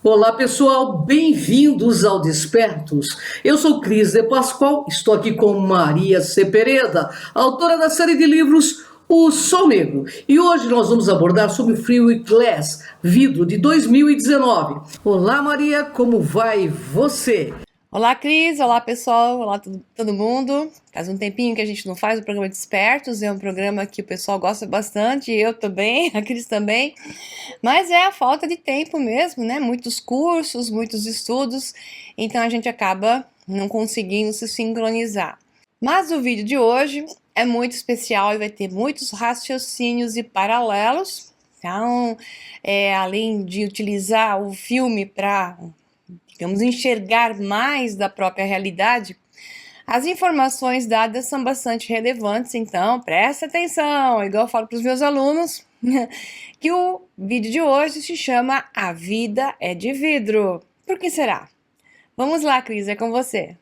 Olá pessoal, bem-vindos ao Despertos. Eu sou Cris de Pascoal, estou aqui com Maria Cepereda, autora da série de livros O Sol Negro. E hoje nós vamos abordar sobre o Free Glass, vidro de 2019. Olá Maria, como vai você? Olá, Cris. Olá, pessoal. Olá, todo mundo. Faz um tempinho que a gente não faz o programa Despertos. É um programa que o pessoal gosta bastante. Eu também, a Cris também. Mas é a falta de tempo mesmo, né? Muitos cursos, muitos estudos. Então a gente acaba não conseguindo se sincronizar. Mas o vídeo de hoje é muito especial e vai ter muitos raciocínios e paralelos. Então, além de utilizar o filme para enxergar mais da própria realidade, as informações dadas são bastante relevantes, então presta atenção, igual eu falo para os meus alunos, que o vídeo de hoje se chama A Vida é de Vidro. Por que será? Vamos lá, Cris, é com você.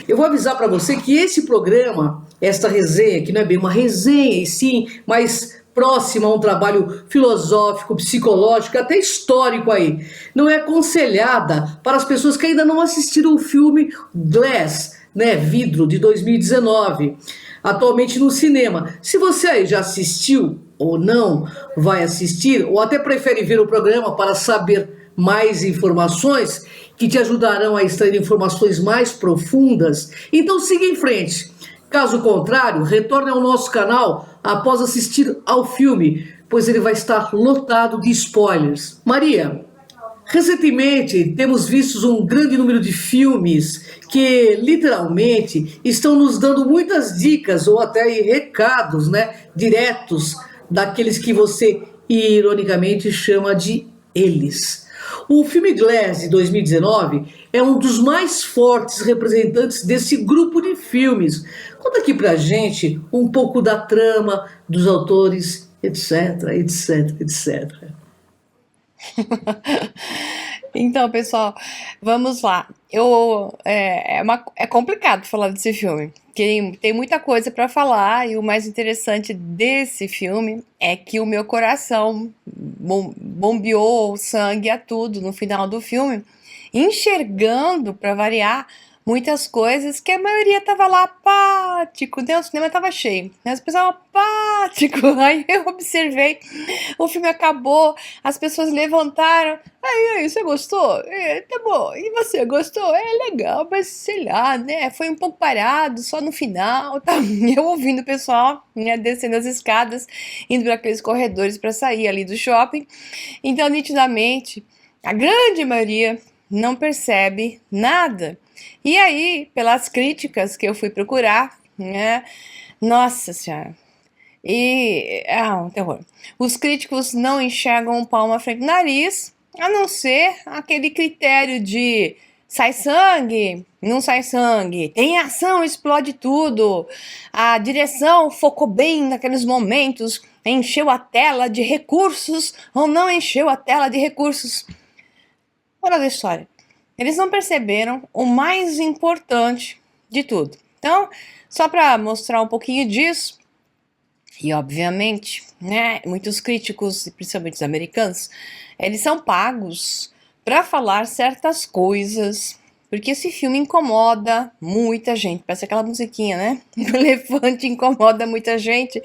Eu vou avisar para você que esse programa, esta resenha, que não é bem uma resenha e sim, mas próxima a um trabalho filosófico, psicológico, até histórico aí, não é aconselhada para as pessoas que ainda não assistiram o filme Glass, né, Vidro, de 2019, atualmente no cinema. Se você aí já assistiu ou não vai assistir, ou até prefere ver o programa para saber mais informações que te ajudarão a extrair informações mais profundas, então siga em frente. Caso contrário, retorne ao nosso canal após assistir ao filme, pois ele vai estar lotado de spoilers. Maria, recentemente temos visto um grande número de filmes que literalmente estão nos dando muitas dicas ou até recados, né, diretos daqueles que você ironicamente chama de eles. O filme Glass de 2019 é um dos mais fortes representantes desse grupo de filmes. Conta aqui pra gente um pouco da trama, dos autores, etc, etc, etc. Então, pessoal, vamos lá. É complicado falar desse filme. Tem muita coisa para falar e o mais interessante desse filme é que o meu coração bombeou sangue a tudo no final do filme, enxergando, para variar, muitas coisas que a maioria tava lá apático, né? O cinema tava cheio, né? As pessoas apático. Aí eu observei, o filme acabou, as pessoas levantaram. Aí, você gostou? Tá bom. E você gostou? É legal, mas sei lá, né? Foi um pouco parado, só no final, tá? Eu ouvindo o pessoal, né, descendo as escadas, indo para aqueles corredores para sair ali do shopping. Então, nitidamente, a grande maioria não percebe nada. E aí, pelas críticas que eu fui procurar, né? Nossa Senhora. Um terror. Os críticos não enxergam um palmo à frente do nariz, a não ser aquele critério de sai sangue, não sai sangue, tem ação, explode tudo, a direção focou bem naqueles momentos, encheu a tela de recursos ou não encheu a tela de recursos. Moral da história. Eles não perceberam o mais importante de tudo. Então, só para mostrar um pouquinho disso, e obviamente, né, muitos críticos, principalmente os americanos, eles são pagos para falar certas coisas, porque esse filme incomoda muita gente. Parece aquela musiquinha, né? O elefante incomoda muita gente.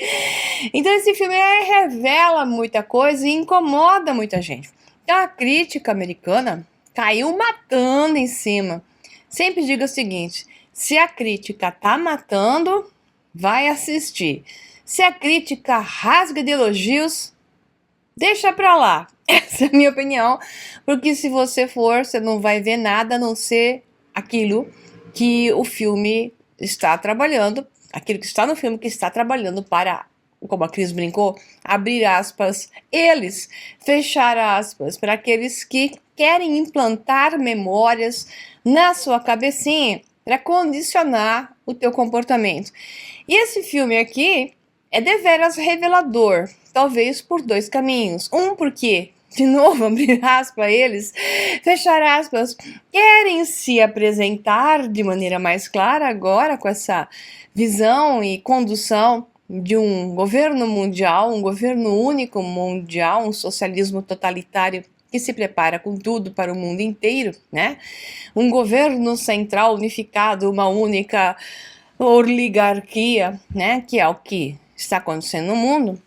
Então esse filme revela muita coisa e incomoda muita gente. Então a crítica americana caiu matando em cima. Sempre digo o seguinte: se a crítica tá matando, vai assistir. Se a crítica rasga de elogios, deixa pra lá. Essa é a minha opinião, porque se você for, você não vai ver nada a não ser aquilo que o filme está trabalhando, aquilo que está no filme que está trabalhando para, como a Cris brincou, abrir aspas, eles, fechar aspas, para aqueles que querem implantar memórias na sua cabecinha para condicionar o teu comportamento. E esse filme aqui é deveras revelador, talvez por dois caminhos. Um, porque, de novo, abrir aspas, eles, fechar aspas, querem se apresentar de maneira mais clara agora com essa visão e condução de um governo mundial, um governo único mundial, um socialismo totalitário que se prepara com tudo para o mundo inteiro, né? Um governo central unificado, uma única oligarquia, né? Que é o que está acontecendo no mundo,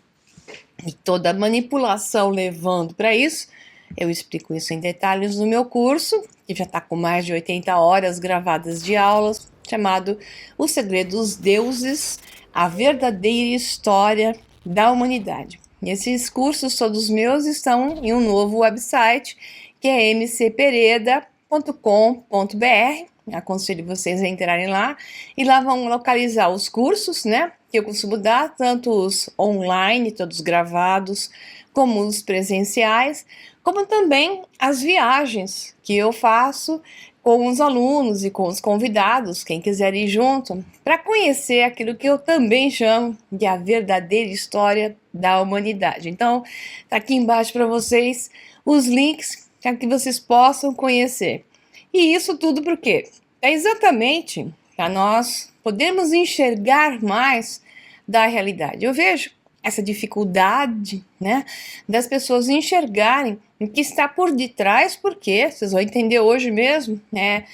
e toda a manipulação levando para isso. Eu explico isso em detalhes no meu curso, que já está com mais de 80 horas gravadas de aulas, chamado O Segredo dos Deuses, a verdadeira história da humanidade. E esses cursos todos meus estão em um novo website, que é mcpereda.com.br. Aconselho vocês a entrarem lá, e lá vão localizar os cursos, né, que eu costumo dar, tanto os online, todos gravados, como os presenciais, como também as viagens que eu faço com os alunos e com os convidados, quem quiser ir junto, para conhecer aquilo que eu também chamo de a verdadeira história da humanidade. Então, tá aqui embaixo para vocês os links para que vocês possam conhecer. E isso tudo por quê? É exatamente para nós podermos enxergar mais da realidade. Eu vejo essa dificuldade, né, das pessoas enxergarem o que está por detrás, porque vocês vão entender hoje mesmo, né,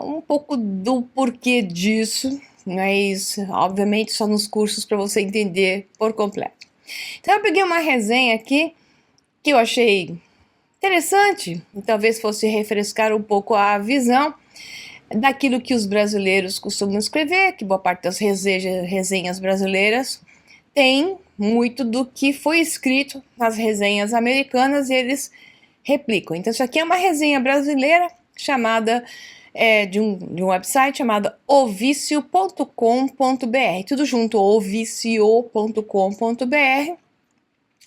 um pouco do porquê disso, mas obviamente só nos cursos para você entender por completo. Então eu peguei uma resenha aqui que eu achei interessante, e talvez fosse refrescar um pouco a visão daquilo que os brasileiros costumam escrever, que boa parte das resenhas brasileiras tem muito do que foi escrito nas resenhas americanas e eles replicam. Então isso aqui é uma resenha brasileira chamada de um website chamado ovicio.com.br, tudo junto, ovicio.com.br,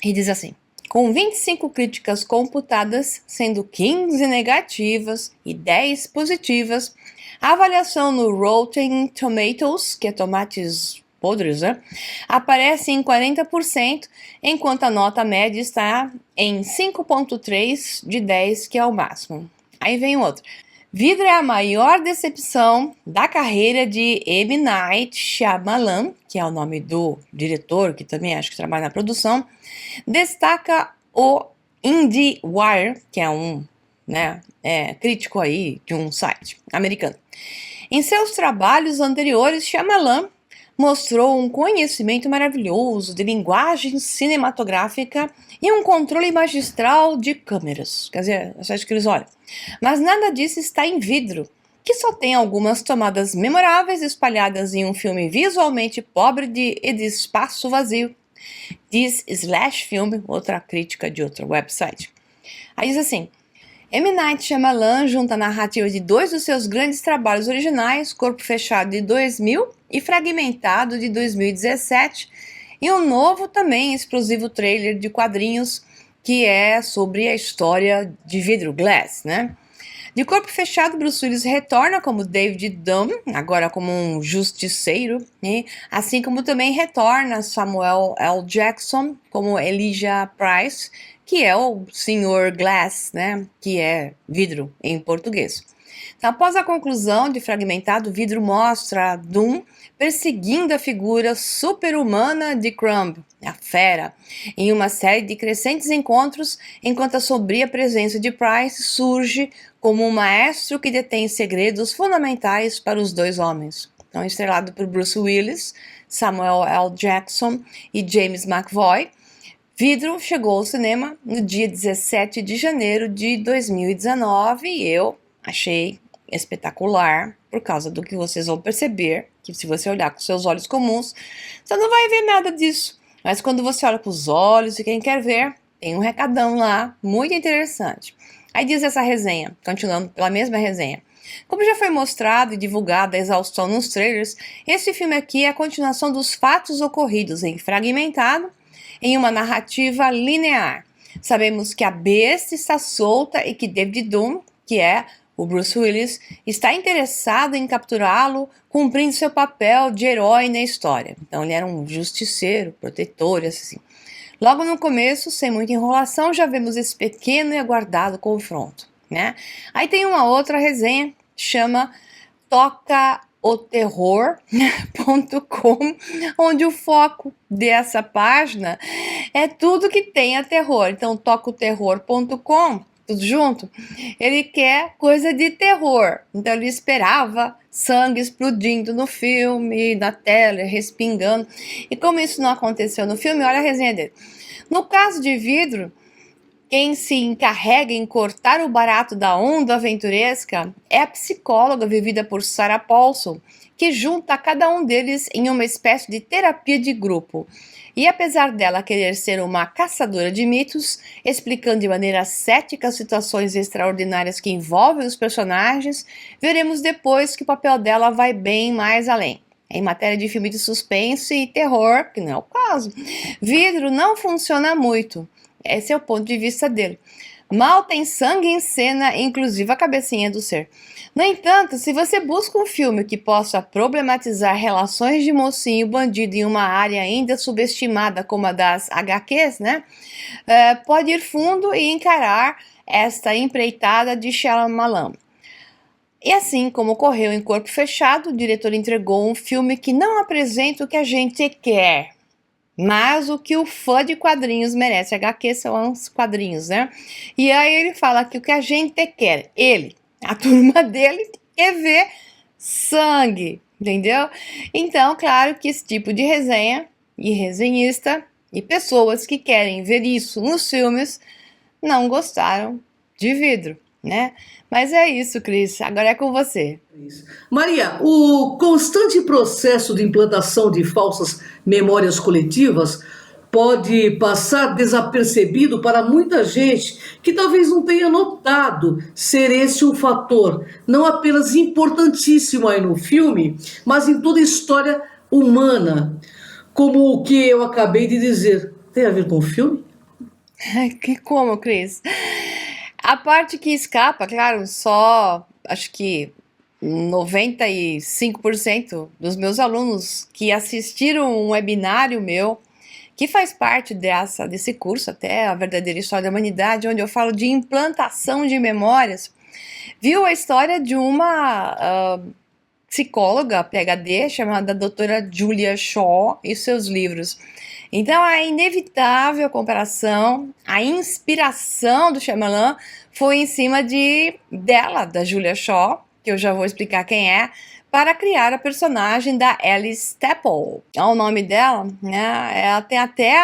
e diz assim: com 25 críticas computadas, sendo 15 negativas e 10 positivas, a avaliação no Rotten Tomatoes, que é tomates podres, né, aparece em 40%, enquanto a nota média está em 5,3 de 10, que é o máximo. Aí vem outro. Vidro é a maior decepção da carreira de M. Night Shyamalan, que é o nome do diretor, que também acho que trabalha na produção. Destaca o IndieWire, que é um crítico aí de um site americano. Em seus trabalhos anteriores, Shyamalan mostrou um conhecimento maravilhoso de linguagem cinematográfica e um controle magistral de câmeras. Quer dizer, é só isso que eles olham. Mas nada disso está em Vidro, que só tem algumas tomadas memoráveis espalhadas em um filme visualmente pobre e de espaço vazio. Diz Slash Film, outra crítica de outro website. Aí diz assim: M. Night Shyamalan junta a narrativa de dois dos seus grandes trabalhos originais, Corpo Fechado de 2000 e Fragmentado de 2017, e um novo também explosivo trailer de quadrinhos que é sobre a história de Vidro, Glass, né? De Corpo Fechado, Bruce Willis retorna como David Dunn, agora como um justiceiro, né? Assim como também retorna Samuel L. Jackson como Elijah Price, que é o Sr. Glass, né? Que é vidro em português. Então, após a conclusão de Fragmentado, Vidro mostra Dunn perseguindo a figura super-humana de Crumb, a fera, em uma série de crescentes encontros, enquanto a sombria presença de Price surge como um maestro que detém segredos fundamentais para os dois homens. Então, estrelado por Bruce Willis, Samuel L. Jackson e James McAvoy, Vidro chegou ao cinema no dia 17 de janeiro de 2019 e eu achei espetacular, por causa do que vocês vão perceber, que se você olhar com seus olhos comuns, você não vai ver nada disso. Mas quando você olha com os olhos de quem quer ver, tem um recadão lá, muito interessante. Aí diz essa resenha, continuando pela mesma resenha: como já foi mostrado e divulgado a exaustão nos trailers, esse filme aqui é a continuação dos fatos ocorridos em Fragmentado, em uma narrativa linear. Sabemos que a besta está solta e que David Dunn, que é o Bruce Willis, está interessado em capturá-lo, cumprindo seu papel de herói na história. Então ele era um justiceiro, protetor, assim. Logo no começo, sem muita enrolação, já vemos esse pequeno e aguardado confronto, né? Aí tem uma outra resenha, chama Toca tocoterror.com, onde o foco dessa página é tudo que tenha terror. Então, tocoterror.com, tudo junto, ele quer coisa de terror. Então, ele esperava sangue explodindo no filme, na tela, respingando. E como isso não aconteceu no filme, olha a resenha dele. No caso de Vidro, quem se encarrega em cortar o barato da onda aventuresca é a psicóloga vivida por Sarah Paulson, que junta cada um deles em uma espécie de terapia de grupo. E apesar dela querer ser uma caçadora de mitos, explicando de maneira cética situações extraordinárias que envolvem os personagens, veremos depois que o papel dela vai bem mais além. Em matéria de filme de suspense e terror, que não é o caso, Vidro não funciona muito. Esse é o ponto de vista dele. Mal tem sangue em cena, inclusive a cabecinha do ser. No entanto, se você busca um filme que possa problematizar relações de mocinho e bandido em uma área ainda subestimada como a das HQs, né? Pode ir fundo e encarar esta empreitada de Shyamalan. E assim como ocorreu em Corpo Fechado, o diretor entregou um filme que não apresenta o que a gente quer, mas o que o fã de quadrinhos merece. HQ são os quadrinhos, né? E aí ele fala que o que a gente quer, a turma dele, quer ver sangue, entendeu? Então, claro que esse tipo de resenha e resenhista e pessoas que querem ver isso nos filmes não gostaram de Vidro, né? Mas é isso, Cris. Agora é com você. Maria, o constante processo de implantação de falsas memórias coletivas pode passar desapercebido para muita gente que talvez não tenha notado ser esse um fator não apenas importantíssimo aí no filme, mas em toda a história humana, como o que eu acabei de dizer. Tem a ver com o filme? Que como, Cris? A parte que escapa, claro, só acho que 95% dos meus alunos que assistiram um webinário meu, que faz parte desse curso, até a verdadeira história da humanidade, onde eu falo de implantação de memórias, viu a história de uma psicóloga, PhD, chamada doutora Julia Shaw, e seus livros. Então, é inevitável a comparação, a inspiração do Shyamalan foi em cima dela, da Julia Shaw, que eu já vou explicar quem é, para criar a personagem da Ellie Staple. É o nome dela, né? Ela tem até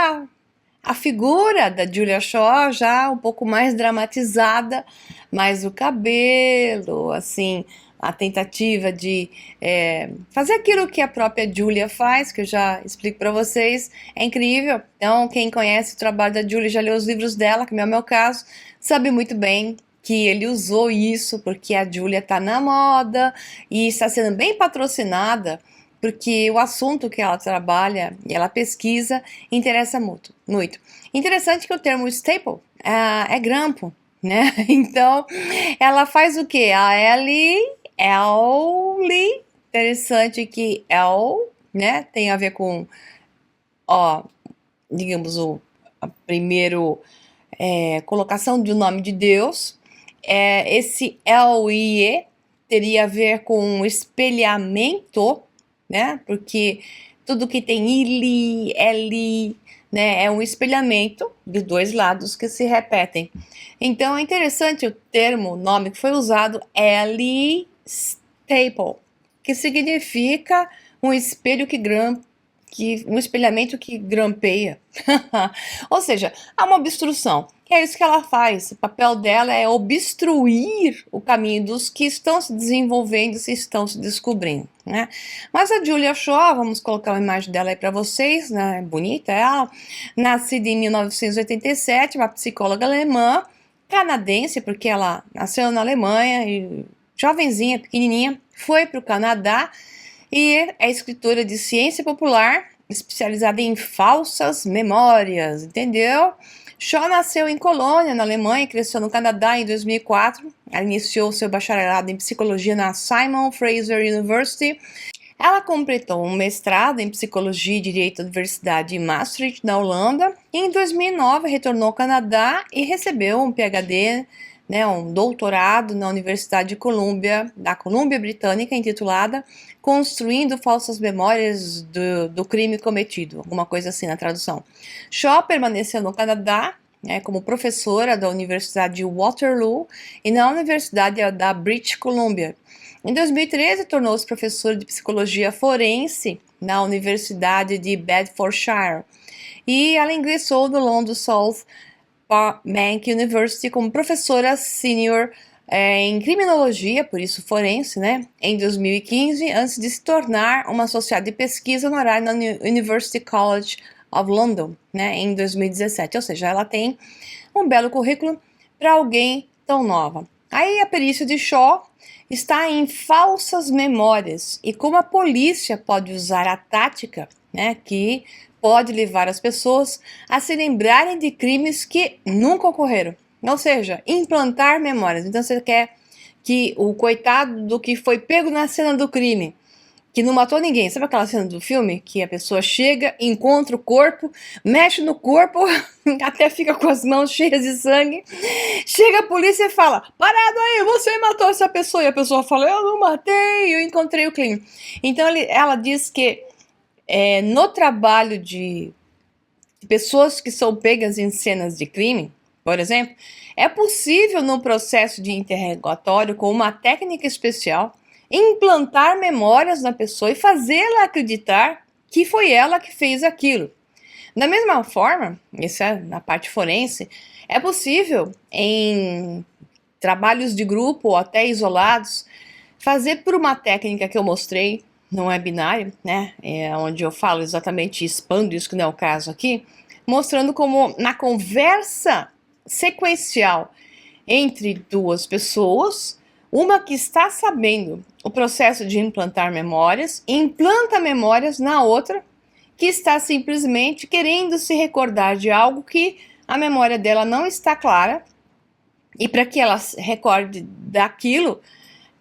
a figura da Julia Shaw já um pouco mais dramatizada, mas o cabelo, assim, a tentativa de fazer aquilo que a própria Julia faz, que eu já explico para vocês, é incrível. Então, quem conhece o trabalho da Julia, já leu os livros dela, que não é o meu caso, sabe muito bem que ele usou isso porque a Julia está na moda e está sendo bem patrocinada, porque o assunto que ela trabalha e ela pesquisa interessa muito. Interessante que o termo staple é grampo, né? Então, ela faz o quê? A Ellie, interessante que né, tem a ver com, digamos, a primeiro colocação do nome de Deus. Esse L-I-E teria a ver com espelhamento, né? Porque tudo que tem ili, L, né, é um espelhamento de dois lados que se repetem. Então é interessante o termo, o nome que foi usado, Ellie Staple, que significa um espelho um espelhamento que grampeia. Ou seja, há uma obstrução. É isso que ela faz. O papel dela é obstruir o caminho dos que estão se desenvolvendo, se estão se descobrindo, né? Mas a Julia Shaw, vamos colocar uma imagem dela aí para vocês, né? Bonita ela. Nascida em 1987, uma psicóloga alemã, canadense, porque ela nasceu na Alemanha e jovenzinha, pequenininha, foi para o Canadá e é escritora de ciência popular, especializada em falsas memórias, entendeu? Shaw nasceu em Colônia, na Alemanha, e cresceu no Canadá em 2004. Ela iniciou seu bacharelado em psicologia na Simon Fraser University. Ela completou um mestrado em psicologia e direito da Universidade de Maastricht, na Holanda, e em 2009 retornou ao Canadá e recebeu um PhD né, um doutorado na Universidade de Columbia, da Colômbia Britânica, intitulada Construindo Falsas Memórias do Crime Cometido, alguma coisa assim na tradução. Shaw permaneceu no Canadá, né, como professora da Universidade de Waterloo e na Universidade da British Columbia. Em 2013, tornou-se professora de psicologia forense na Universidade de Bedfordshire e ela ingressou no London South Bank University como professora senior em criminologia, por isso forense, né, em 2015, antes de se tornar uma associada de pesquisa honorária na University College of London, né, em 2017. Ou seja, ela tem um belo currículo para alguém tão nova. Aí a perícia de Shaw está em falsas memórias e como a polícia pode usar a tática, né, que pode levar as pessoas a se lembrarem de crimes que nunca ocorreram. Ou seja, implantar memórias. Então você quer que o coitado do que foi pego na cena do crime, que não matou ninguém. Sabe aquela cena do filme que a pessoa chega, encontra o corpo, mexe no corpo, até fica com as mãos cheias de sangue. Chega a polícia e fala: parado aí, você matou essa pessoa. E a pessoa fala: eu não matei, eu encontrei o crime. Então ela diz que no trabalho de pessoas que são pegas em cenas de crime, por exemplo, é possível no processo de interrogatório, com uma técnica especial, implantar memórias na pessoa e fazê-la acreditar que foi ela que fez aquilo. Da mesma forma, isso é na parte forense, é possível em trabalhos de grupo ou até isolados, fazer por uma técnica que eu mostrei no webinário, né, onde eu falo exatamente, expando isso que não é o caso aqui, mostrando como na conversa sequencial entre duas pessoas, uma que está sabendo o processo de implantar memórias, implanta memórias na outra, que está simplesmente querendo se recordar de algo que a memória dela não está clara, e para que ela se recorde daquilo,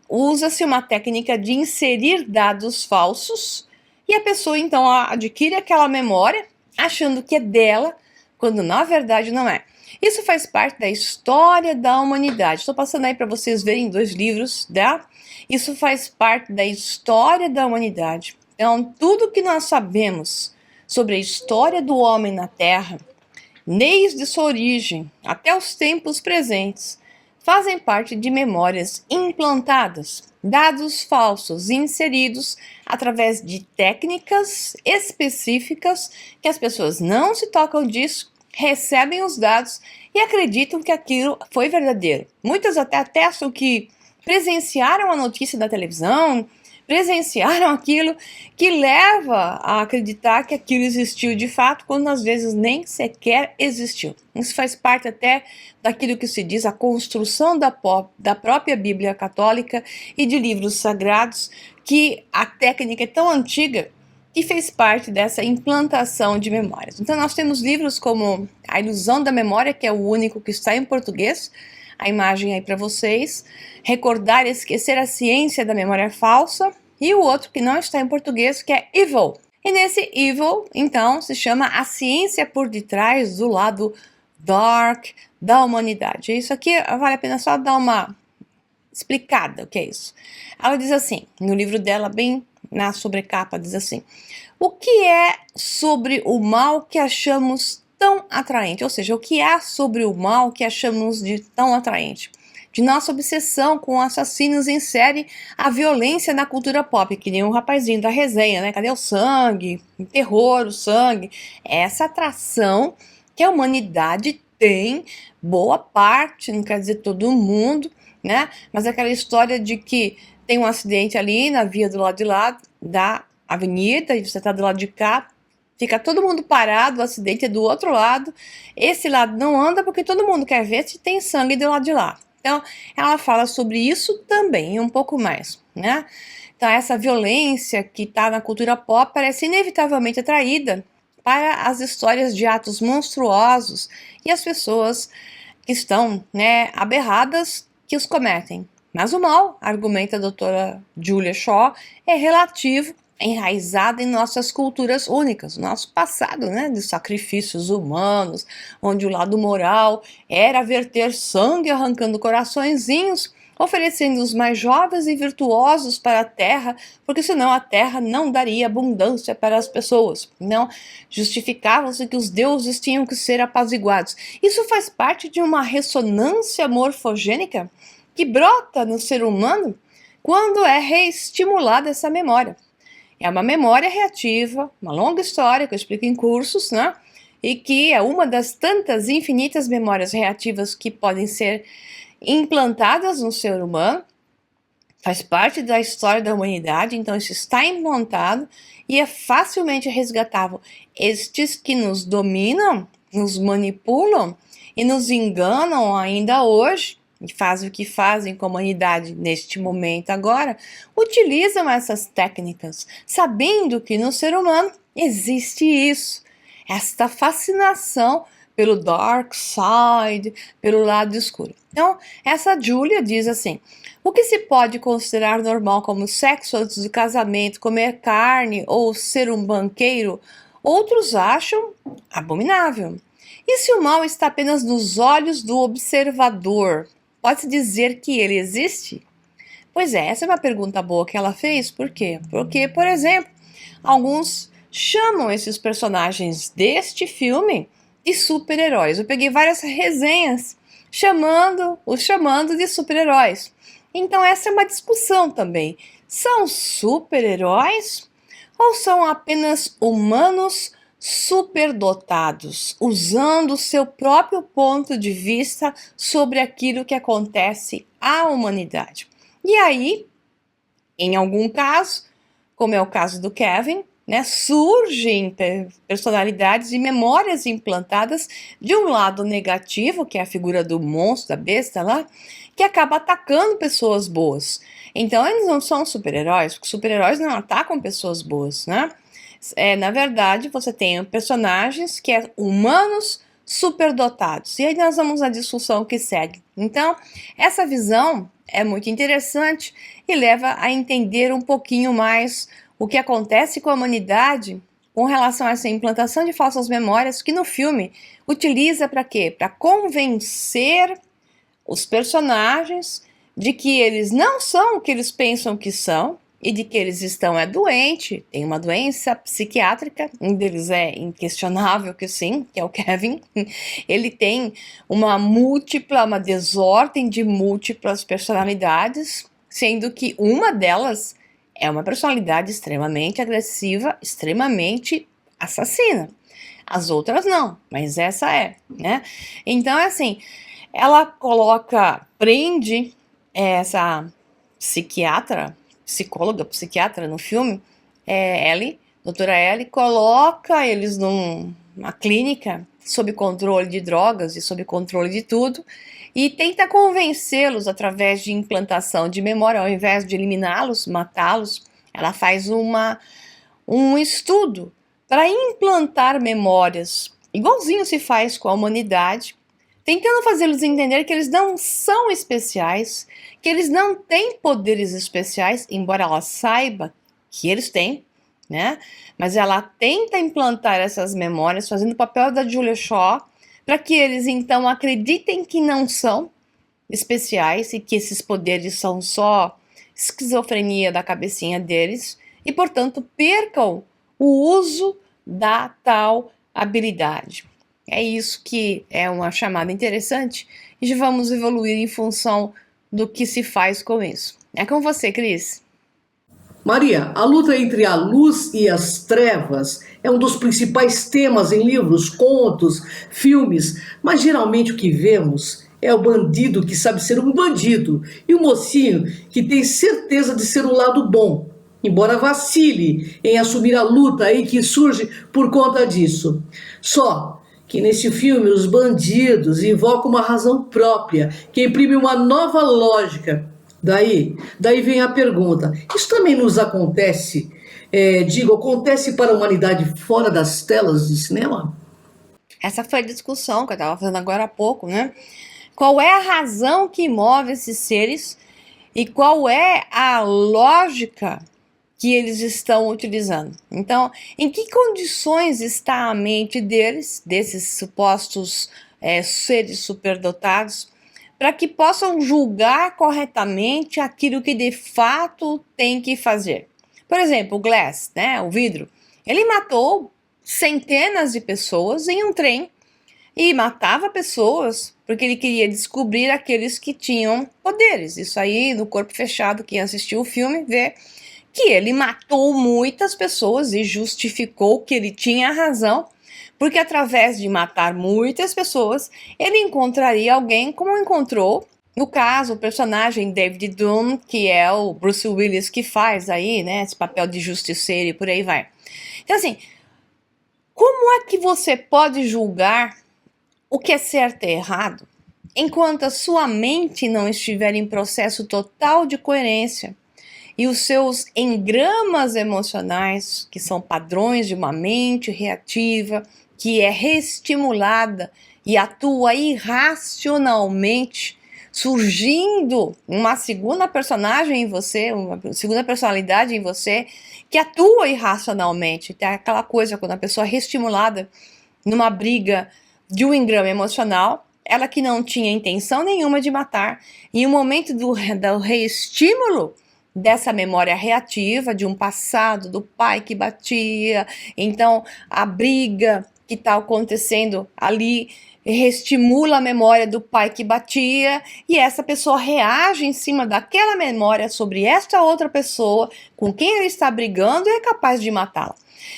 usa-se uma técnica de inserir dados falsos, e a pessoa então adquire aquela memória, achando que é dela, quando na verdade não é. Isso faz parte da história da humanidade. Estou passando aí para vocês verem 2 livros, tá? Isso faz parte da história da humanidade. Então, tudo que nós sabemos sobre a história do homem na Terra, desde sua origem até os tempos presentes, fazem parte de memórias implantadas, dados falsos inseridos através de técnicas específicas que as pessoas não se tocam disso, recebem os dados e acreditam que aquilo foi verdadeiro. Muitas até atestam que presenciaram a notícia da televisão, presenciaram aquilo, que leva a acreditar que aquilo existiu de fato, quando às vezes nem sequer existiu. Isso faz parte até daquilo que se diz a construção da própria Bíblia Católica e de livros sagrados, que a técnica é tão antiga que fez parte dessa implantação de memórias. Então nós temos livros como A Ilusão da Memória, que é o único que está em português, a imagem aí para vocês, Recordar e Esquecer a Ciência da Memória Falsa, e o outro que não está em português, que é Evil. E nesse Evil, então, se chama A Ciência por Detrás do Lado Dark da Humanidade. Isso aqui vale a pena só dar uma explicada o que é isso. Ela diz assim, no livro dela, bem na sobrecapa, diz assim: o que é sobre o mal que achamos tão atraente? Ou seja, o que há sobre o mal que achamos de tão atraente? De nossa obsessão com assassinos em série, a violência na cultura pop, que nem o rapazinho da resenha, né? Cadê o sangue? O terror, o sangue. Essa atração que a humanidade tem, boa parte, não quer dizer todo mundo, né? Mas aquela história de que tem um acidente ali na via do lado de lá da avenida, e você está do lado de cá, fica todo mundo parado, o acidente é do outro lado, esse lado não anda porque todo mundo quer ver se tem sangue do lado de lá. Então, ela fala sobre isso também, e um pouco mais, né? Então, essa violência que está na cultura pop parece inevitavelmente atraída para as histórias de atos monstruosos e as pessoas que estão, né, aberradas que os cometem. Mas o mal, argumenta a doutora Julia Shaw, é relativo enraizada em nossas culturas únicas, nosso passado, né, de sacrifícios humanos, onde o lado moral era verter sangue arrancando coraçõezinhos, oferecendo os mais jovens e virtuosos para a terra, porque senão a terra não daria abundância para as pessoas. Não justificavam-se que os deuses tinham que ser apaziguados. Isso faz parte de uma ressonância morfogênica que brota no ser humano quando é reestimulada essa memória. É uma memória reativa, uma longa história que eu explico em cursos, né? E que é uma das tantas infinitas memórias reativas que podem ser implantadas no ser humano, faz parte da história da humanidade, então isso está implantado e é facilmente resgatável. Estes que nos dominam, nos manipulam e nos enganam ainda hoje, e fazem o que fazem com a humanidade neste momento agora, utilizam essas técnicas, sabendo que no ser humano existe isso, esta fascinação pelo dark side, pelo lado escuro. Então, essa Julia diz assim: o que se pode considerar normal como sexo antes do casamento, comer carne ou ser um banqueiro, outros acham abominável. E se o mal está apenas nos olhos do observador, pode-se dizer que ele existe? Pois é, essa é uma pergunta boa que ela fez. Por quê? Porque, por exemplo, alguns chamam esses personagens deste filme de super-heróis. Eu peguei várias resenhas os chamando de super-heróis. Então essa é uma discussão também. São super-heróis ou são apenas humanos superdotados, usando o seu próprio ponto de vista sobre aquilo que acontece à humanidade? E aí, em algum caso, como é o caso do Kevin, né, surgem personalidades e memórias implantadas de um lado negativo, que é a figura do monstro, da besta lá, que acaba atacando pessoas boas. Então eles não são super-heróis, porque super-heróis não atacam pessoas boas, né? Na verdade, você tem personagens que são humanos superdotados. E aí nós vamos à discussão que segue. Então, essa visão é muito interessante e leva a entender um pouquinho mais o que acontece com a humanidade com relação a essa implantação de falsas memórias que no filme utiliza para quê? Para convencer os personagens de que eles não são o que eles pensam que são e de que eles estão doente, tem uma doença psiquiátrica, um deles é inquestionável que sim, que é o Kevin. Ele tem uma desordem de múltiplas personalidades, sendo que uma delas é uma personalidade extremamente agressiva, extremamente assassina. As outras não, mas essa é, né? Então é assim, ela prende essa psiquiatra no filme, doutora Ellie, coloca eles numa clínica sob controle de drogas e sob controle de tudo, e tenta convencê-los através de implantação de memória, ao invés de eliminá-los, matá-los. Ela faz um estudo para implantar memórias, igualzinho se faz com a humanidade, tentando fazê-los entender que eles não são especiais, que eles não têm poderes especiais, embora ela saiba que eles têm, né? Mas ela tenta implantar essas memórias, fazendo o papel da Julia Shaw, para que eles então acreditem que não são especiais e que esses poderes são só esquizofrenia da cabecinha deles e, portanto, percam o uso da tal habilidade. É isso que é uma chamada interessante e vamos evoluir em função do que se faz com isso. É com você, Cris. Maria, a luta entre a luz e as trevas é um dos principais temas em livros, contos, filmes, mas geralmente o que vemos é o bandido que sabe ser um bandido e o mocinho que tem certeza de ser o lado bom, embora vacile em assumir a luta aí que surge por conta disso. Só que neste filme os bandidos invocam uma razão própria que imprime uma nova lógica. Daí vem a pergunta, isso também nos acontece, acontece para a humanidade fora das telas de cinema? Essa foi a discussão que eu estava fazendo agora há pouco, né? Qual é a razão que move esses seres e qual é a lógica que eles estão utilizando. Então, em que condições está a mente deles, desses supostos seres superdotados, para que possam julgar corretamente aquilo que de fato tem que fazer? Por exemplo, o Glass, né, o vidro, ele matou centenas de pessoas em um trem e matava pessoas porque ele queria descobrir aqueles que tinham poderes. Isso aí, no Corpo Fechado, quem assistiu o filme vê que ele matou muitas pessoas e justificou que ele tinha razão, porque através de matar muitas pessoas, ele encontraria alguém como encontrou, no caso, o personagem David Dunn, que é o Bruce Willis que faz aí, né, esse papel de justiceiro e por aí vai. Então assim, como é que você pode julgar o que é certo e errado enquanto a sua mente não estiver em processo total de coerência e os seus engramas emocionais, que são padrões de uma mente reativa, que é reestimulada e atua irracionalmente, surgindo uma segunda personagem em você, uma segunda personalidade em você, que atua irracionalmente. Tem aquela coisa quando a pessoa é reestimulada numa briga de um engrama emocional, ela que não tinha intenção nenhuma de matar, e o momento do reestímulo dessa memória reativa, de um passado do pai que batia, então a briga que está acontecendo ali reestimula a memória do pai que batia, e essa pessoa reage em cima daquela memória sobre esta outra pessoa com quem ele está brigando e é capaz de matá-la.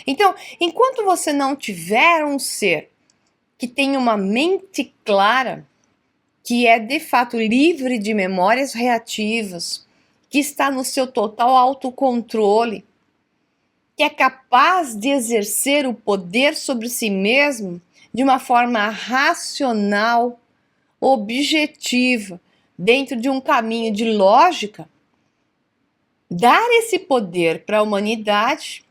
Então, enquanto você não tiver um ser que tem uma mente clara, que é de fato livre de memórias reativas, que está no seu total autocontrole, que é capaz de exercer o poder sobre si mesmo de uma forma racional, objetiva, dentro de um caminho de lógica, dar esse poder para a humanidade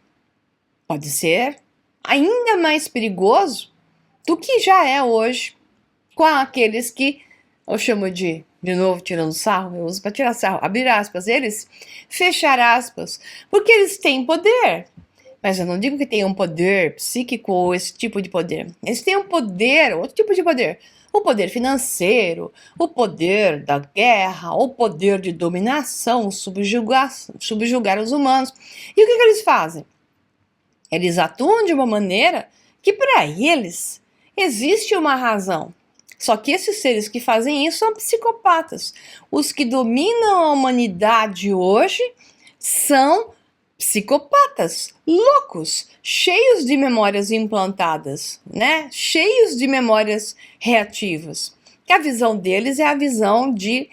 pode ser ainda mais perigoso do que já é hoje com aqueles que eu chamo de novo, tirando sarro, eu uso para tirar sarro, abrir aspas, eles fechar aspas, porque eles têm poder. Mas eu não digo que tenham um poder psíquico ou esse tipo de poder. Eles têm um poder, outro tipo de poder. O poder financeiro, o poder da guerra, o poder de dominação, subjugar os humanos. E o que eles fazem? Eles atuam de uma maneira que para eles existe uma razão. Só que esses seres que fazem isso são psicopatas. Os que dominam a humanidade hoje são psicopatas, loucos, cheios de memórias implantadas, né? Cheios de memórias reativas. Que a visão deles é a visão de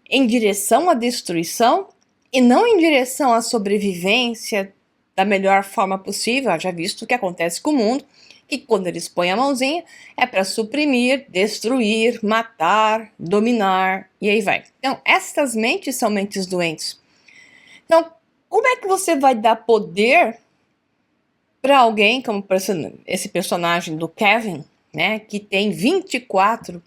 em direção à destruição e não em direção à sobrevivência da melhor forma possível. Já visto o que acontece com o mundo, que quando eles põem a mãozinha é para suprimir, destruir, matar, dominar e aí vai. Então, estas mentes são mentes doentes. Então, como é que você vai dar poder para alguém como esse personagem do Kevin, né, que tem 24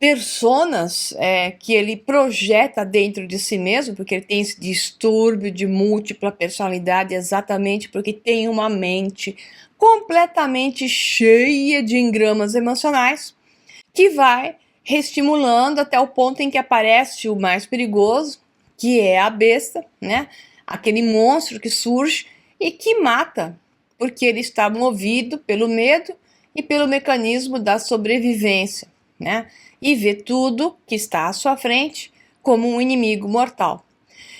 personas que ele projeta dentro de si mesmo, porque ele tem esse distúrbio de múltipla personalidade exatamente porque tem uma mente completamente cheia de engramas emocionais que vai reestimulando até o ponto em que aparece o mais perigoso, que é a besta, né? Aquele monstro que surge e que mata, porque ele está movido pelo medo e pelo mecanismo da sobrevivência, né? E vê tudo que está à sua frente como um inimigo mortal.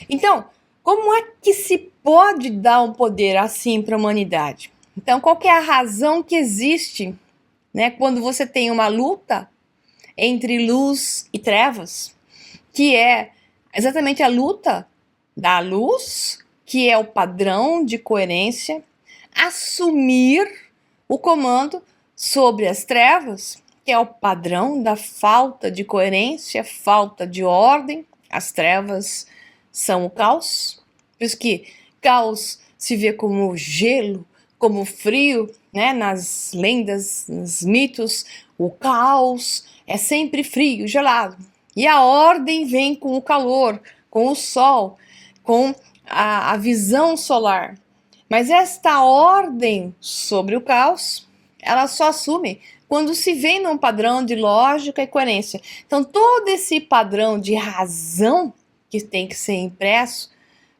Então, como é que se pode dar um poder assim para a humanidade? Então, qual que é a razão que existe, né, quando você tem uma luta entre luz e trevas, que é exatamente a luta da luz, que é o padrão de coerência, assumir o comando sobre as trevas, que é o padrão da falta de coerência, falta de ordem. As trevas são o caos, por isso que caos se vê como gelo, como frio, né? Nas lendas, nos mitos, o caos é sempre frio, gelado. E a ordem vem com o calor, com o sol, com a visão solar. Mas esta ordem sobre o caos, ela só assume quando se vem num padrão de lógica e coerência. Então, todo esse padrão de razão que tem que ser impresso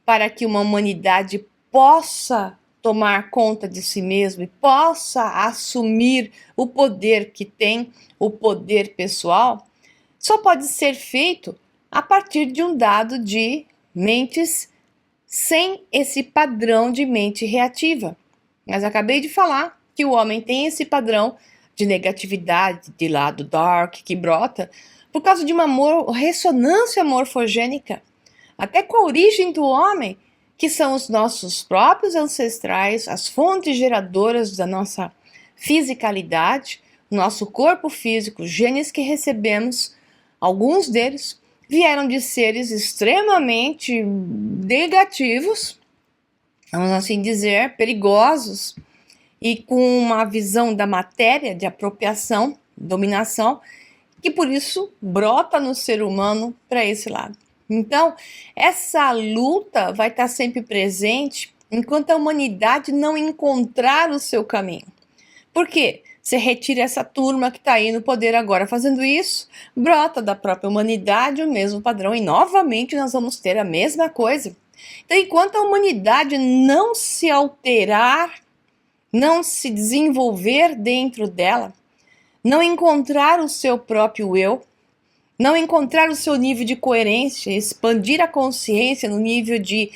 para que uma humanidade possa tomar conta de si mesma e possa assumir o poder que tem, o poder pessoal, só pode ser feito a partir de um dado de mentes sem esse padrão de mente reativa. Mas acabei de falar que o homem tem esse padrão de negatividade, de lado dark, que brota por causa de uma ressonância morfogênica, até com a origem do homem, que são os nossos próprios ancestrais, as fontes geradoras da nossa fisicalidade, nosso corpo físico, genes que recebemos, alguns deles vieram de seres extremamente negativos, vamos assim dizer, perigosos, e com uma visão da matéria de apropriação, dominação, que por isso brota no ser humano para esse lado. Então, essa luta vai estar sempre presente enquanto a humanidade não encontrar o seu caminho. Por quê? Você retira essa turma que está aí no poder agora fazendo isso, brota da própria humanidade o mesmo padrão e novamente nós vamos ter a mesma coisa. Então, enquanto a humanidade não se alterar, não se desenvolver dentro dela, não encontrar o seu próprio eu, não encontrar o seu nível de coerência, expandir a consciência no nível de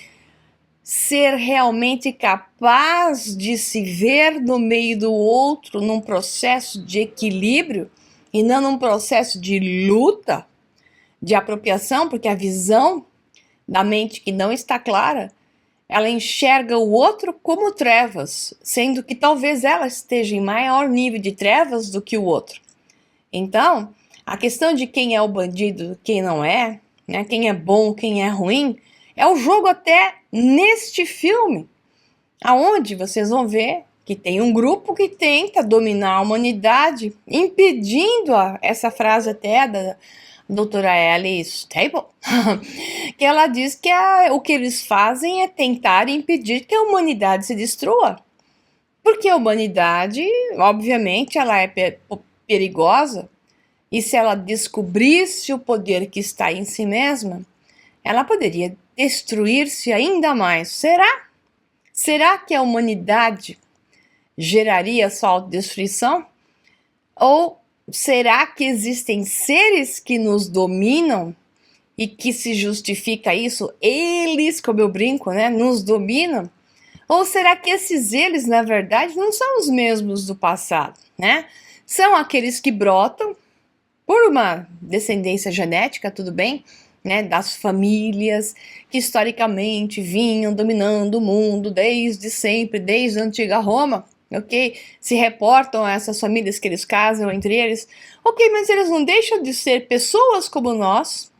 ser realmente capaz de se ver no meio do outro num processo de equilíbrio e não num processo de luta, de apropriação, porque a visão da mente que não está clara, ela enxerga o outro como trevas, sendo que talvez ela esteja em maior nível de trevas do que o outro. Então, a questão de quem é o bandido, quem não é, né, quem é bom, quem é ruim, é o jogo até neste filme, aonde vocês vão ver que tem um grupo que tenta dominar a humanidade, impedindo essa frase até da doutora Alice Stable, que ela diz que o que eles fazem é tentar impedir que a humanidade se destrua. Porque a humanidade, obviamente, ela é perigosa, e se ela descobrisse o poder que está em si mesma, ela poderia destruir-se ainda mais. Será? Será que a humanidade geraria sua autodestruição? Ou será que existem seres que nos dominam e que se justifica isso? Eles, como eu brinco, né, nos dominam? Ou será que esses eles, na verdade, não são os mesmos do passado, né? São aqueles que brotam por uma descendência genética, tudo bem, né, das famílias que historicamente vinham dominando o mundo desde sempre, desde a antiga Roma, ok? Se reportam a essas famílias que eles casam entre eles, ok, mas eles não deixam de ser pessoas como nós,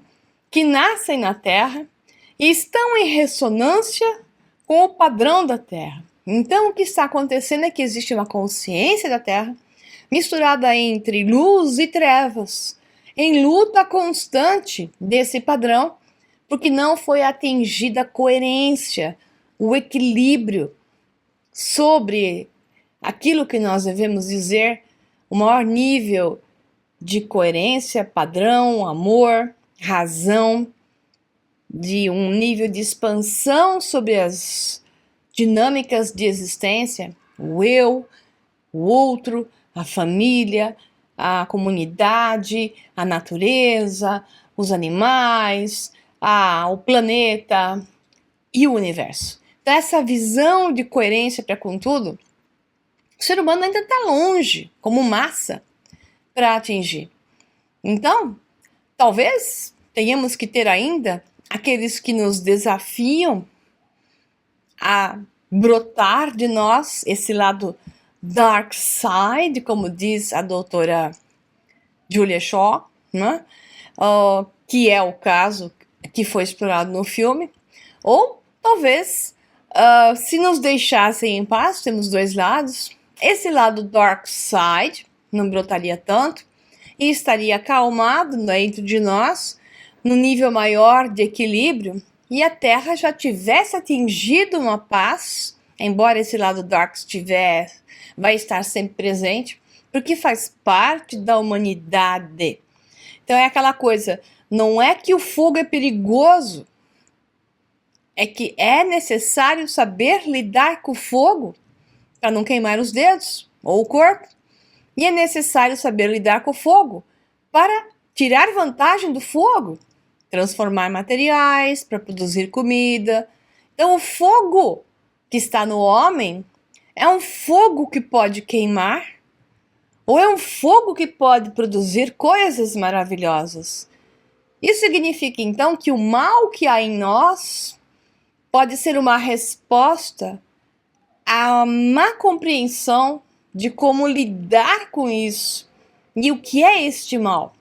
que nascem na Terra e estão em ressonância com o padrão da Terra. Então, o que está acontecendo é que existe uma consciência da Terra misturada entre luz e trevas, em luta constante desse padrão, porque não foi atingida a coerência, o equilíbrio sobre aquilo que nós devemos dizer, o maior nível de coerência, padrão, amor, razão, de um nível de expansão sobre as dinâmicas de existência, o eu, o outro, a família, a comunidade, a natureza, os animais, o planeta e o universo. Então, essa visão de coerência para com tudo, o ser humano ainda está longe, como massa, para atingir. Então, talvez tenhamos que ter ainda aqueles que nos desafiam a brotar de nós esse lado dark side, como diz a doutora Julia Shaw, né? Que é o caso que foi explorado no filme, ou talvez se nos deixassem em paz, temos dois lados, esse lado dark side não brotaria tanto e estaria acalmado dentro de nós, no nível maior de equilíbrio, e a Terra já tivesse atingido uma paz, embora esse lado dark vai estar sempre presente, porque faz parte da humanidade. Então é aquela coisa, não é que o fogo é perigoso, é que é necessário saber lidar com o fogo para não queimar os dedos ou o corpo. E é necessário saber lidar com o fogo para tirar vantagem do fogo, transformar materiais para produzir comida. Então o fogo que está no homem é um fogo que pode queimar ou é um fogo que pode produzir coisas maravilhosas. Isso significa então que o mal que há em nós pode ser uma resposta à má compreensão de como lidar com isso e o que é este mal.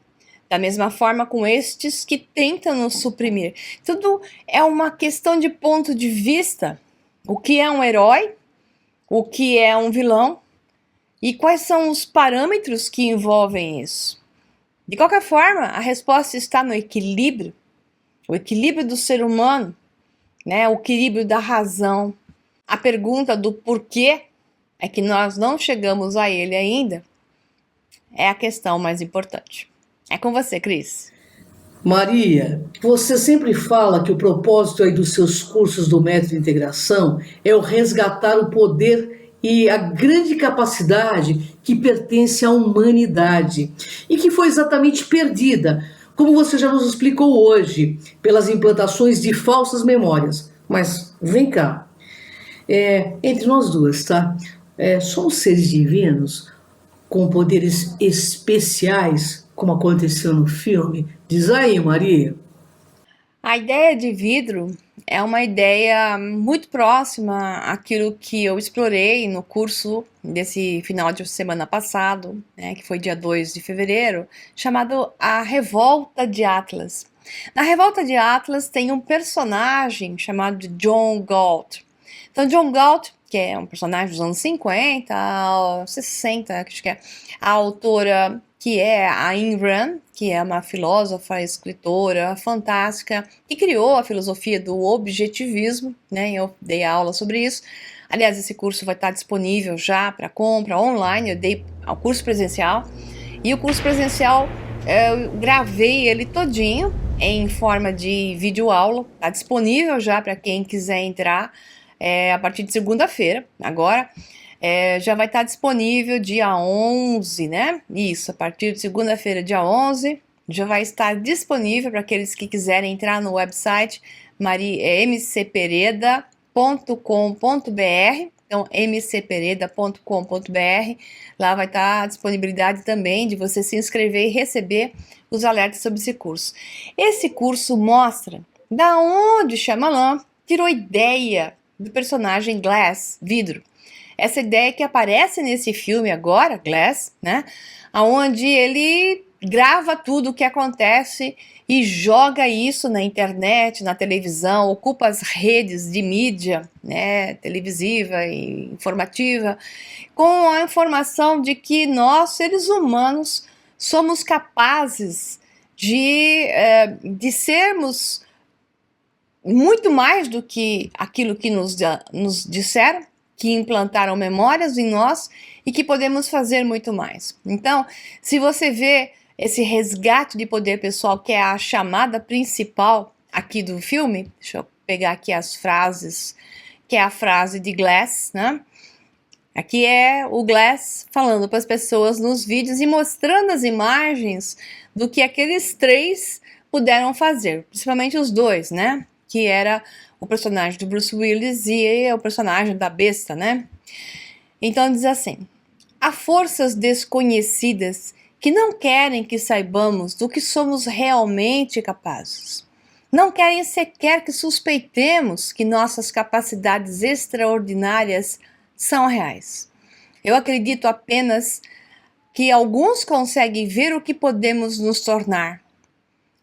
Da mesma forma com estes que tentam nos suprimir. Tudo é uma questão de ponto de vista. O que é um herói? O que é um vilão? E quais são os parâmetros que envolvem isso? De qualquer forma, a resposta está no equilíbrio. O equilíbrio do ser humano, né? O equilíbrio da razão. A pergunta do porquê é que nós não chegamos a ele ainda é a questão mais importante. É com você, Cris. Maria, você sempre fala que o propósito aí dos seus cursos do método de integração é o resgatar o poder e a grande capacidade que pertence à humanidade e que foi exatamente perdida, como você já nos explicou hoje, pelas implantações de falsas memórias. Mas vem cá, entre nós duas, tá? Somos seres divinos com poderes especiais, como aconteceu no filme? Diz aí, Maria. A ideia de vidro é uma ideia muito próxima àquilo que eu explorei no curso desse final de semana passado, né, que foi dia 2 de fevereiro, chamado A Revolta de Atlas. Na Revolta de Atlas tem um personagem chamado de John Galt. Então, John Galt, que é um personagem dos anos 50, 60, acho que é, a autora que é a Ayn Rand, que é uma filósofa, escritora fantástica, que criou a filosofia do objetivismo, né? Eu dei aula sobre isso. Aliás, esse curso vai estar disponível já para compra online. Eu dei ao curso presencial. E o curso presencial, eu gravei ele todinho em forma de videoaula. Está disponível já para quem quiser entrar a partir de segunda-feira, agora. Já vai estar disponível dia 11, né? Isso, a partir de segunda-feira, dia 11, já vai estar disponível para aqueles que quiserem entrar no website mcpereda.com.br. Então, mcpereda.com.br. Lá vai estar a disponibilidade também de você se inscrever e receber os alertas sobre esse curso. Esse curso mostra da onde Shyamalan tirou ideia do personagem Glass, vidro. Essa ideia que aparece nesse filme agora, Glass, né? Onde ele grava tudo o que acontece e joga isso na internet, na televisão, ocupa as redes de mídia, né, televisiva e informativa, com a informação de que nós, seres humanos, somos capazes de sermos muito mais do que aquilo que nos disseram, que implantaram memórias em nós e que podemos fazer muito mais. Então, se você vê esse resgate de poder pessoal, que é a chamada principal aqui do filme, deixa eu pegar aqui as frases, que é a frase de Glass, né? Aqui é o Glass falando para as pessoas nos vídeos e mostrando as imagens do que aqueles três puderam fazer, principalmente os dois, né? Que era o personagem do Bruce Willis e o personagem da besta, né? Então diz assim: há forças desconhecidas que não querem que saibamos do que somos realmente capazes. Não querem sequer que suspeitemos que nossas capacidades extraordinárias são reais. Eu acredito apenas que alguns conseguem ver o que podemos nos tornar.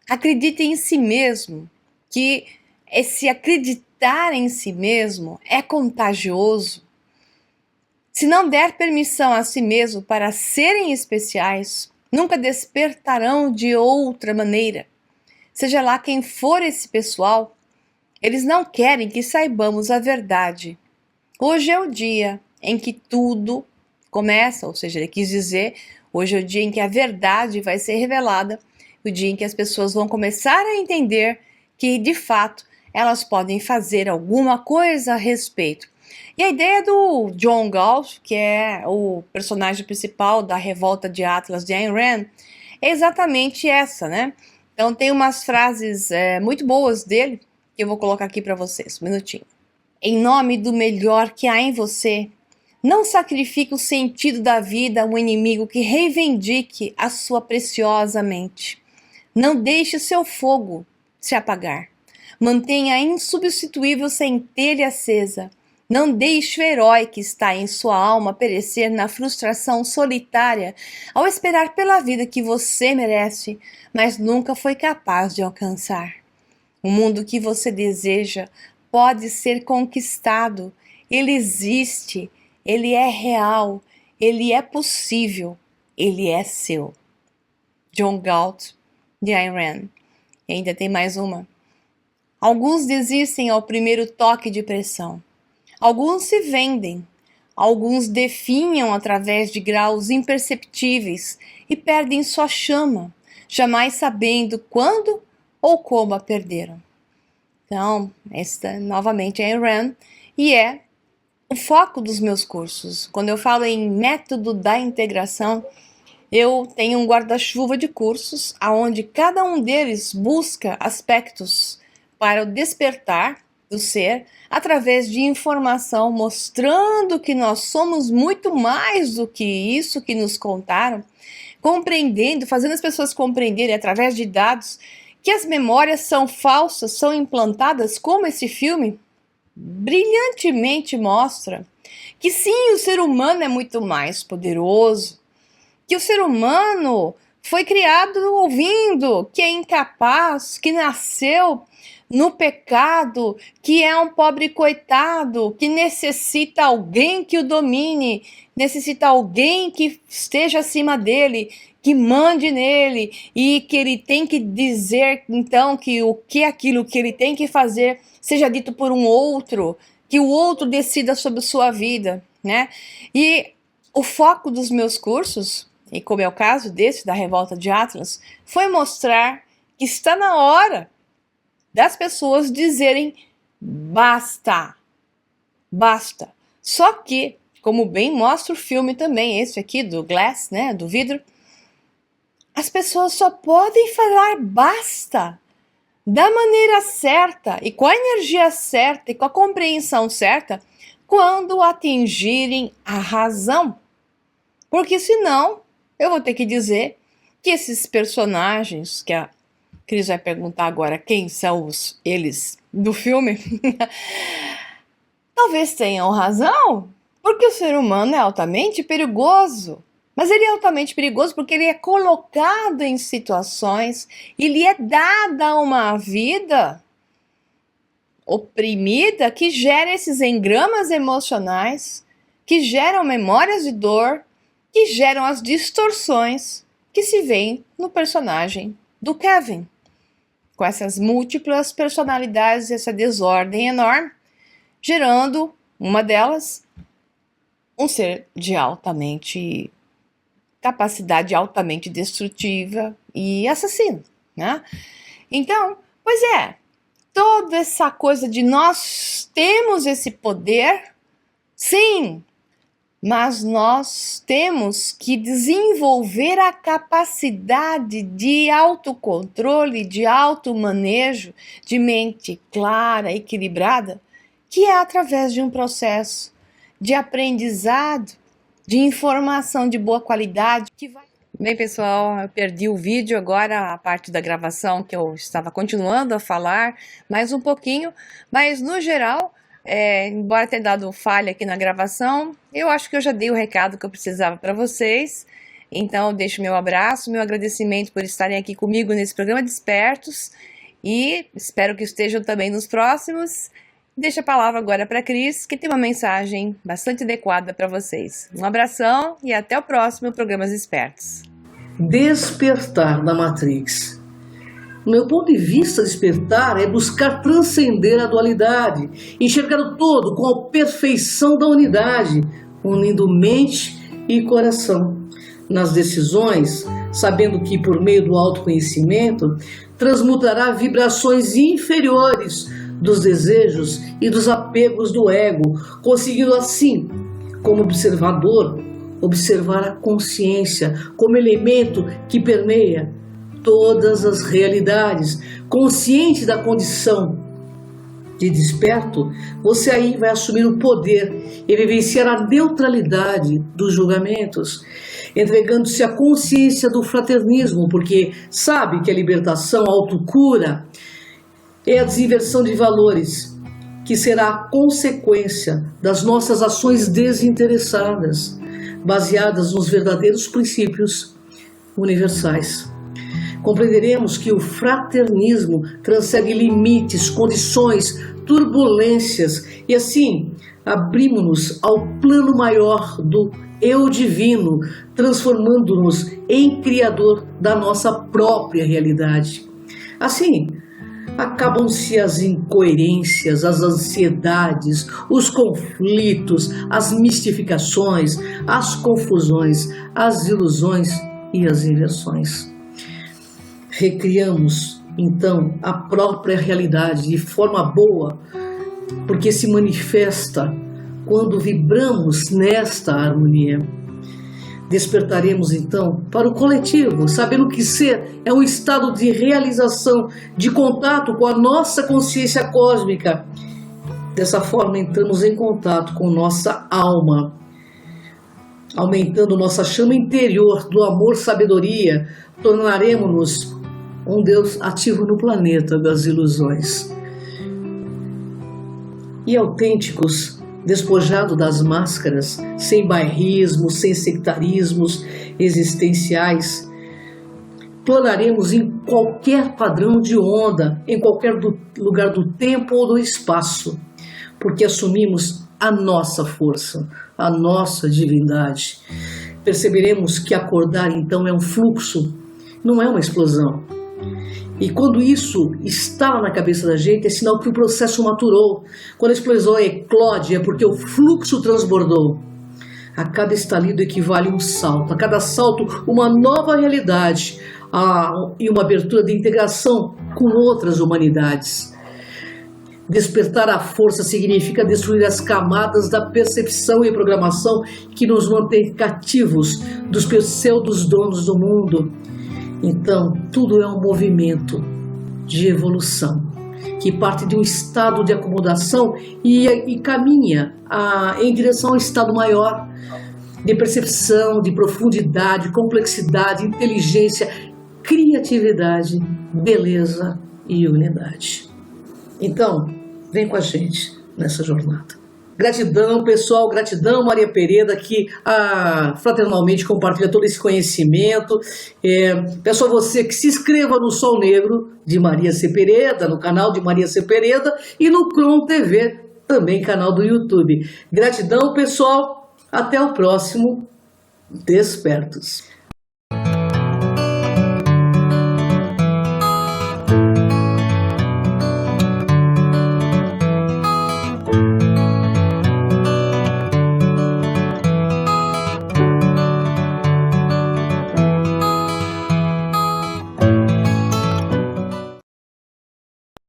Acredite em si mesmo, que esse acreditar em si mesmo é contagioso. Se não der permissão a si mesmo para serem especiais, nunca despertarão de outra maneira. Seja lá quem for esse pessoal, Eles não querem que saibamos a verdade. Hoje é o dia em que tudo começa, ou seja, ele quis dizer, hoje é o dia em que a verdade vai ser revelada, o dia em que as pessoas vão começar a entender que, de fato, elas podem fazer alguma coisa a respeito. E a ideia do John Galt, que é o personagem principal da Revolta de Atlas de Ayn Rand, é exatamente essa, né? Então tem umas frases muito boas dele, que eu vou colocar aqui para vocês, um minutinho. Em nome do melhor que há em você, não sacrifique o sentido da vida a um inimigo que reivindique a sua preciosa mente. Não deixe seu fogo se apagar. Mantenha a insubstituível centelha acesa. Não deixe o herói que está em sua alma perecer na frustração solitária ao esperar pela vida que você merece, mas nunca foi capaz de alcançar. O mundo que você deseja pode ser conquistado. Ele existe, ele é real, ele é possível, ele é seu. John Galt, de Ayn Rand. E ainda tem mais uma. Alguns desistem ao primeiro toque de pressão. Alguns se vendem. Alguns definham através de graus imperceptíveis e perdem sua chama, jamais sabendo quando ou como a perderam. Então, esta novamente é Ayn Rand e é o foco dos meus cursos. Quando eu falo em método da integração, eu tenho um guarda-chuva de cursos, onde cada um deles busca aspectos para o despertar do ser, através de informação, mostrando que nós somos muito mais do que isso que nos contaram, compreendendo, fazendo as pessoas compreenderem através de dados que as memórias são falsas, são implantadas, como esse filme brilhantemente mostra, que sim, o ser humano é muito mais poderoso, que o ser humano foi criado ouvindo, que é incapaz, que nasceu no pecado, que é um pobre coitado, que necessita alguém que o domine, necessita alguém que esteja acima dele, que mande nele, e que ele tem que dizer, então, que o que é aquilo que ele tem que fazer seja dito por um outro, que o outro decida sobre sua vida, né? E o foco dos meus cursos, e como é o caso desse, da Revolta de Atlas, foi mostrar que está na hora das pessoas dizerem basta, basta. Só que, como bem mostra o filme também, esse aqui do Glass, né, do vidro, as pessoas só podem falar basta da maneira certa e com a energia certa e com a compreensão certa quando atingirem a razão. Porque senão eu vou ter que dizer que esses personagens, que a Cris vai perguntar agora quem são eles do filme, talvez tenham razão, porque o ser humano é altamente perigoso. Mas ele é altamente perigoso porque ele é colocado em situações e lhe é dada uma vida oprimida que gera esses engramas emocionais, que geram memórias de dor, que geram as distorções que se veem no personagem do Kevin, com essas múltiplas personalidades, essa desordem enorme, gerando uma delas um ser de capacidade altamente destrutiva e assassino, né? Então, pois é, toda essa coisa de nós temos esse poder, sim, mas nós temos que desenvolver a capacidade de autocontrole, de automanejo, de mente clara, equilibrada, que é através de um processo de aprendizado, de informação de boa qualidade. Bem, pessoal, eu perdi o vídeo agora, a parte da gravação que eu estava continuando a falar mais um pouquinho, mas no geral, embora tenha dado falha aqui na gravação, eu acho que eu já dei o recado que eu precisava para vocês. Então, eu deixo meu abraço, meu agradecimento por estarem aqui comigo nesse programa Despertos e espero que estejam também nos próximos. Deixo a palavra agora para a Cris, que tem uma mensagem bastante adequada para vocês. Um abração e até o próximo Programas Espertos. Despertar da Matrix. No meu ponto de vista, despertar é buscar transcender a dualidade, enxergar o todo com a perfeição da unidade, unindo mente e coração. Nas decisões, sabendo que por meio do autoconhecimento, transmutará vibrações inferiores dos desejos e dos apegos do ego, conseguindo assim, como observador, observar a consciência como elemento que permeia todas as realidades. Consciente da condição de desperto, você aí vai assumir o poder e vivenciar a neutralidade dos julgamentos, entregando-se à consciência do fraternismo, porque sabe que a libertação, a autocura, é a desinversão de valores, que será a consequência das nossas ações desinteressadas, baseadas nos verdadeiros princípios universais. Compreenderemos que o fraternismo transcende limites, condições, turbulências e assim abrimos-nos ao plano maior do eu divino, transformando-nos em criador da nossa própria realidade. Assim, acabam-se as incoerências, as ansiedades, os conflitos, as mistificações, as confusões, as ilusões e as inversões. Recriamos, então, a própria realidade de forma boa, porque se manifesta quando vibramos nesta harmonia. Despertaremos, então, para o coletivo, sabendo que ser é um estado de realização, de contato com a nossa consciência cósmica. Dessa forma, entramos em contato com nossa alma, aumentando nossa chama interior do amor-sabedoria, tornaremos-nos um Deus ativo no planeta das ilusões. E autênticos, despojado das máscaras, sem bairrismos, sem sectarismos existenciais, planaremos em qualquer padrão de onda, em qualquer lugar do tempo ou do espaço, porque assumimos a nossa força, a nossa divindade. Perceberemos que acordar então é um fluxo, não é uma explosão. E quando isso está na cabeça da gente, é sinal que o processo maturou. Quando a explosão eclode, é porque o fluxo transbordou. A cada estalido equivale um salto, a cada salto uma nova realidade e uma abertura de integração com outras humanidades. Despertar a força significa destruir as camadas da percepção e programação que nos mantém cativos dos pseudos donos do mundo. Então, tudo é um movimento de evolução, que parte de um estado de acomodação e caminha em direção ao estado maior, de percepção, de profundidade, complexidade, inteligência, criatividade, beleza e unidade. Então, vem com a gente nessa jornada. Gratidão, pessoal, gratidão, Maria Pereda, que fraternalmente compartilha todo esse conhecimento. Peço a você que se inscreva no Sol Negro de Maria C. Pereda, no canal de Maria C. Pereda e no Cron TV, também canal do YouTube. Gratidão, pessoal, até o próximo Despertos.